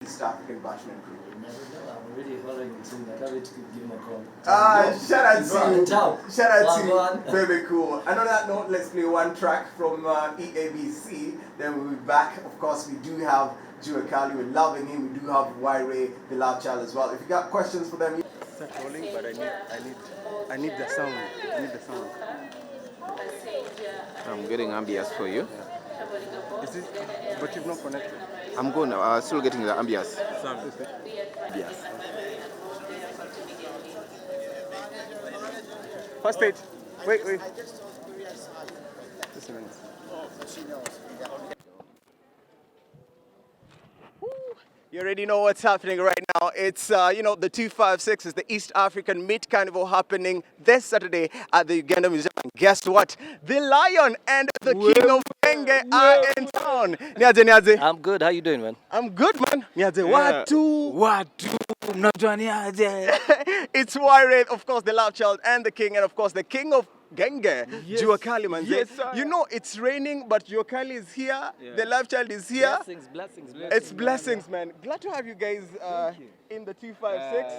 East African Bashment Crew? Never know. I'm really hollering to him. I can't wait to give him a call. Shout out to you. Shout out to Bebe Bebe Cool. And on that note, let's play one track from EABC. Then we'll be back. Of course, we do have JUA Cali. We're loving him. We do have WYRE, the love child as well. If you got questions for them, start rolling, but I need the sound. I need the sound. I'm getting ambience for you. Yeah. Is it? But you've not connected. I'm going. Still getting the ambience. Sound. Yes. First stage. Wait. Just a minute. you already know what's happening right now. It's, the 256 is the East African Meat Carnival happening this Saturday at the Uganda Museum. And guess what? The Lion and the King of Genge are in town. Niaze. I'm good. How you doing, man? I'm good, man. Niaze, Watu. It's WYRE, of course, the love child and the king, and of course the king of Genge, JUA CALI, man. Yes, it's raining, but JUA CALI is here. Yeah. The love child is here. Blessings. It's blessings, man. Glad to have you guys in the 256,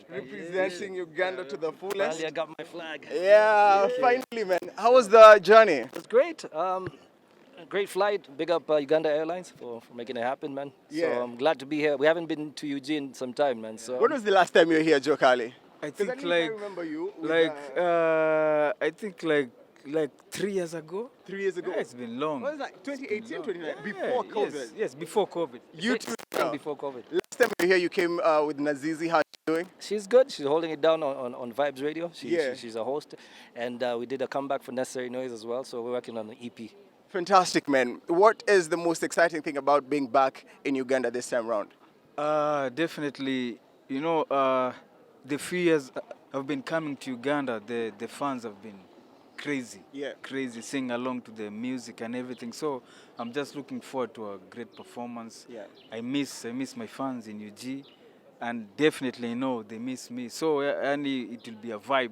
representing Uganda to the fullest. Finally, I got my flag. Yeah, finally, man. How was the journey? It was great. Great flight. Big up Uganda Airlines for making it happen, man. Yeah. So I'm glad to be here. We haven't been to Eugene in some time, man. So when was the last time you were here, JUA CALI? I think I remember you. I think like 3 years ago. 3 years ago. Yeah, it's been long. What was that? 2018, 2019? Before COVID. Yes, before COVID. You too. Before COVID. Last time you were here, you came with Nazizi. How are you doing? She's good. She's holding it down on Vibes Radio. She's a host. And we did a comeback for Necessary Noise as well. So we're working on an EP. Fantastic, man. What is the most exciting thing about being back in Uganda this time around? Definitely, the few years I've been coming to Uganda, the fans have been crazy. Yeah. Crazy, sing along to the music and everything. So I'm just looking forward to a great performance. Yeah. I miss my fans in UG, and definitely they miss me. So and it will be a vibe.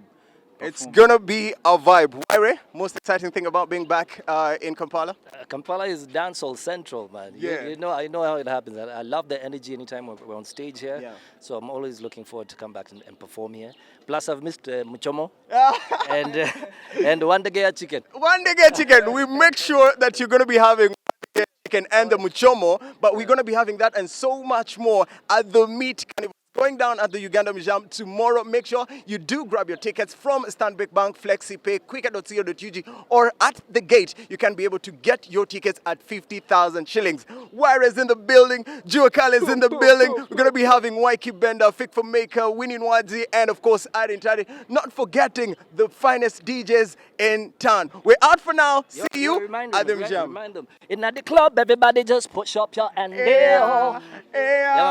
It's gonna be a vibe. WYRE, most exciting thing about being back in Kampala? Kampala is dancehall central, man. Yeah. I know how it happens. I love the energy anytime we're on stage here. Yeah. So I'm always looking forward to come back and perform here. Plus I've missed Muchomo and one day chicken. One day chicken. We make sure that you're gonna be having chicken and the Muchomo, but we're gonna be having that and so much more at the Meat Carnival. Going down at the Uganda Museum tomorrow. Make sure you do grab your tickets from Stanbic Bank, FlexiPay, quicker.co.ug, or at the gate. You can be able to get your tickets at 50,000 shillings. WYRE is in the building. JUA CALI is in the building. We're going to be having Waiki Bender, Fik for Maker, Winnie Nwadzi, and of course, Arin Tari. Not forgetting the finest DJs in town. We're out for now. See you at the museum. In the club, everybody just push up your hand. Yeah,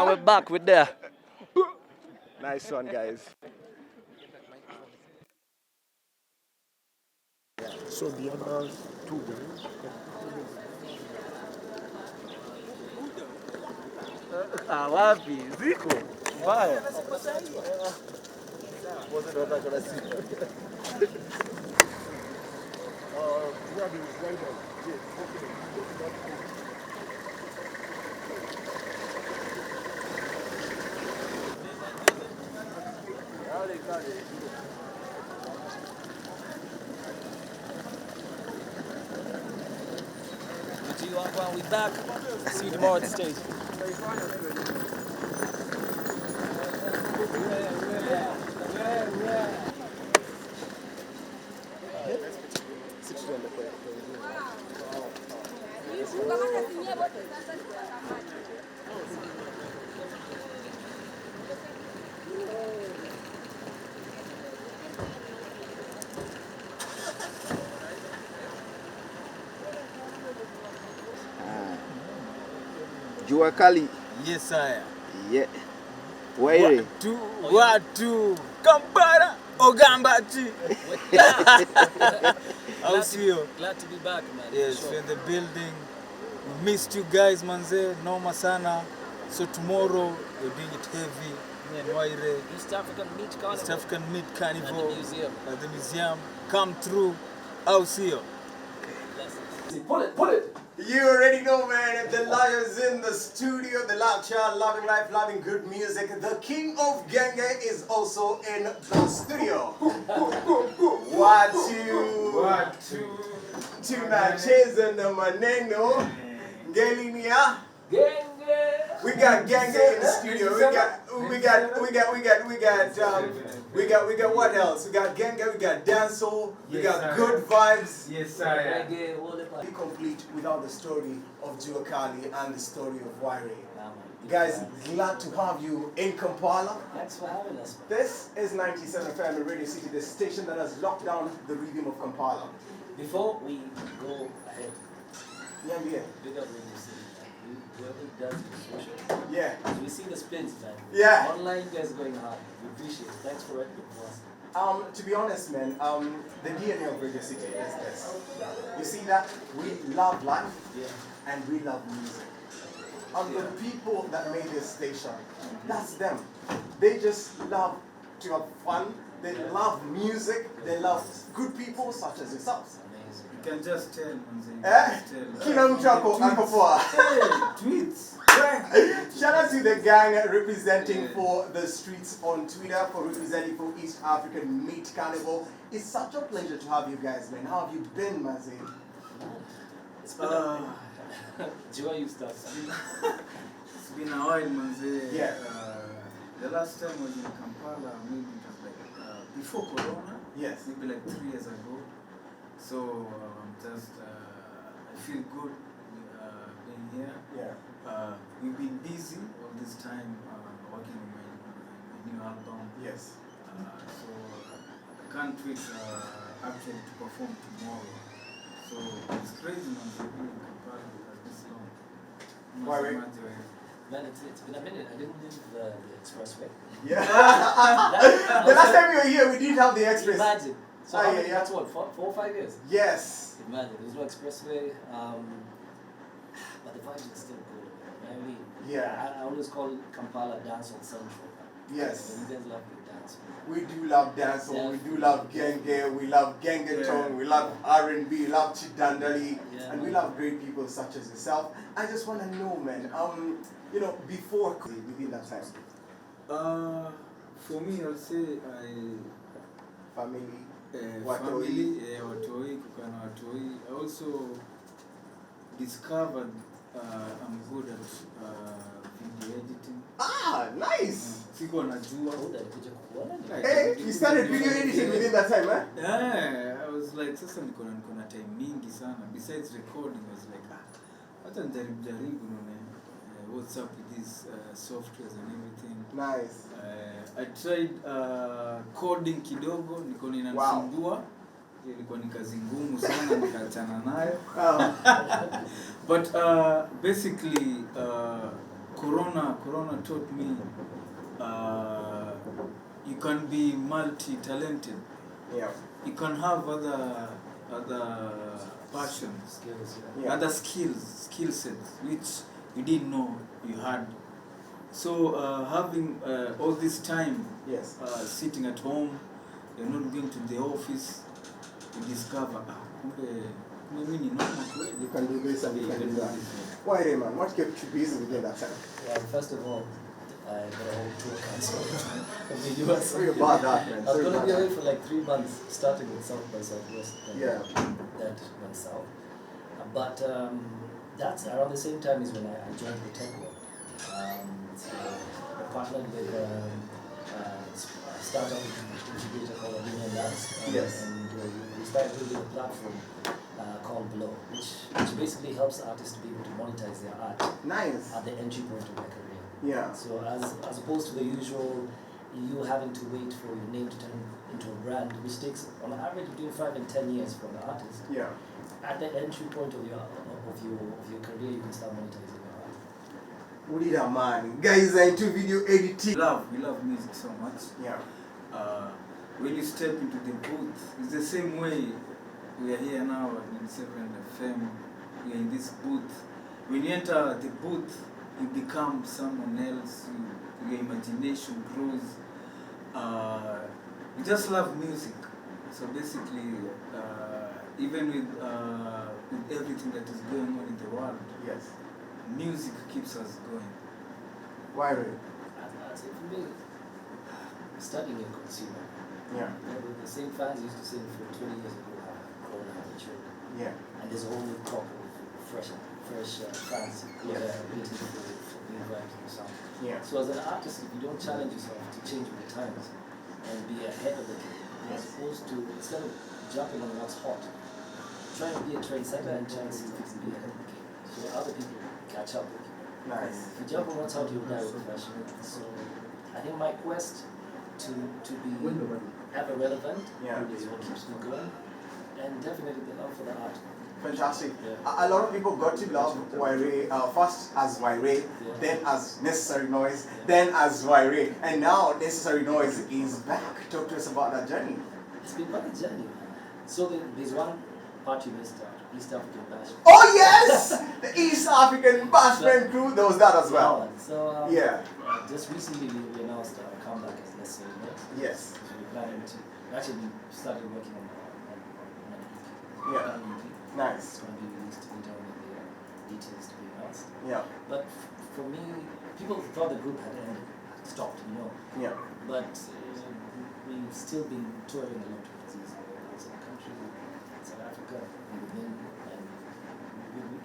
we're back. We're there. Nice one, guys. So the other two guys. Wapi ziko mbaya. We back. See you tomorrow at the stage. JUA CALI. Yes, sir. Yeah. WYRE. Watu. Kampala. Ogambati. I'll see you. Glad to be back, man. Yes, we're in the building. We missed you guys, manze. Noma sana. So tomorrow we're doing it heavy. Me and WYRE. East African Meat Carnival. East African Meat Carnival. At the museum. Come through. I'll see you. Pull it. You already know, man. The Lions in the studio, the love child, loving life, loving good music. The king of Genge is also in the studio. Watu tunacheza na maneno Ngelinia. We got Genge in the studio. We got what else? We got Genge, we got dancehall, we got good vibes. Yes, sir. Be complete without the story of JUA CALI and the story of WYRE. Guys, glad to have you in Kampala. Thanks for having us. This is 97 FM Radio City, the station that has locked down the rhythm of Kampala. Before we go ahead, Yeah. big up Radio City. Whoever does the social. Yeah. We see the spins, man. Yeah. Online, you guys are going hard. We appreciate it. Thanks for writing for us. To be honest, man, the DNA of Radio City is this. You see that? We love life and we love music. And the people that made this station, that's them. They just love to have fun. They love music. They love good people such as yourselves. Amazing. You can just tell, Manzi. Kila mtu ako poa. Tweets. Shout out to the gang representing for the streets on Twitter, for representing for East African Meat Carnival. It's such a pleasure to have you guys, man. How have you been, Mazi? It's been JUA, you start. It's been a while, Manzi. Yeah. The last time I was in Kampala, maybe it was like before Corona. Yes. Maybe like 3 years ago. So I feel good being here. Yeah. We've been busy all this time working on my new album. Yes. So I can't wait actually to perform tomorrow. So it's crazy, man, to be in Kampala this long. Why? Man, it's been a minute. I didn't leave the expressway. Yeah. The last time you were here, we didn't have the express. Imagine. So yeah. that's what, 4 or 5 years? Yes. Imagine, there's no expressway. But the vibes are still good. I mean, Yeah. I always call Kampala dancehall central. Yes. You guys love your dance. We do love dancehall, we do love genge, we love gengeton, we love R&B, we love chidandali, and we love great people such as yourself. I just want to know, man, you know, before within that time. For me, I'll say Family, family, watoi, kukana watoi. I also discovered I'm good at video editing. Ah, nice! Siko najua. Hey, you started video editing within that time, eh? Yeah, I was like, sasa niko na time mingi sana. Besides recording, I was like, hata jaribu none what's up with these softwares and everything. Nice. I tried coding kidogo, niko ninanisumbua. Ilikuwa ni kazi ngumu sana, nikaachana nayo. But basically Corona taught me you can be multi-talented. Yeah. You can have other passions, other skill sets which you didn't know you had. So having all this time, sitting at home, you're not going to the office, you discover you can do this and you can do that. Why, man? What kept you busy within that time? Well, first of all, I got a whole tour cancelled from the US. Sorry about that, man. I was going to be away for like 3 months, starting with South by Southwest. Yeah. That went south. But that's around the same time is when I joined the tech world. So I partnered with a startup incubator called Adina Labs. Yes. And we started building a platform called Blow, which basically helps artists to be able to monetize their art. Nice. At the entry point of their career. Yeah. So as opposed to the usual, you having to wait for your name to turn into a brand, which takes on average between 5 and 10 years for an artist. Yeah. At the entry point of your career, you can start monetizing your art. What did that, man? Guys are into video editing. We love music so much. Yeah. When you step into the booth, it's the same way we are here now at 97 FM. We are in this booth. When you enter the booth, you become someone else. Your imagination grows. You just love music. So basically, even with everything that is going on in the world, Yes. music keeps us going. WYRE. I'd say for me, studying a consumer. Yeah. The same fans used to sing for 20 years ago have grown and matured. Yeah. And there's a whole new crop of fresh fans who are waiting for new vibes and sound. Yeah. So as an artist, if you don't challenge yourself to change with the times and be ahead of the game, as opposed to, instead of jumping on what's hot, try and be a trendsetter and try and see if you can be ahead of the game. So other people catch up with you. Nice. If you jump on what's hot, you'll die with fashion. So I think my quest to be ever relevant is what keeps me going. And definitely the love for the art. Fantastic. Yeah. A lot of people got to love WYRE first as WYRE, then as Necessary Noise, then as WYRE, and now Necessary Noise is back. Talk to us about that journey. It's been quite a journey, man. So there's one part you missed out, East African Bash. Oh yes! The East African Bashment crew, there was that as well. So Yeah. just recently we announced our comeback as Necessary Noise. Yes. So we're planning to, actually we started working on an EP. Yeah. An EP. Nice. It's going to be released later on in the year. Details to be announced. Yeah. But for me, people thought the group had ended, stopped, Yeah. But we've still been touring a lot with these outside the country, South Africa, and within, and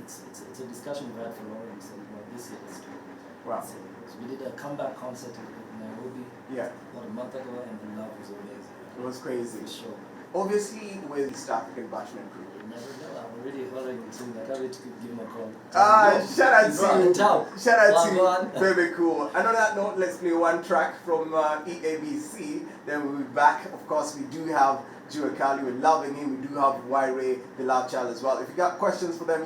it's a discussion we've had for a while. We said, well, this year let's do it. Wow. So we did a comeback concert in Nairobi Yeah. about a month ago, and the love was amazing. It was crazy. For sure. Obviously, with East African Bashment crew. You never know. I'm already hollering to him. I can't wait to give him a call. Shout out He's in to town. shout out Go on. to Bebe Cool. And on that note, let's play one track from EABC. Then we'll be back. Of course, we do have JUA CALI. We're loving him. We do have WYRE, the love child as well. If you got questions for them,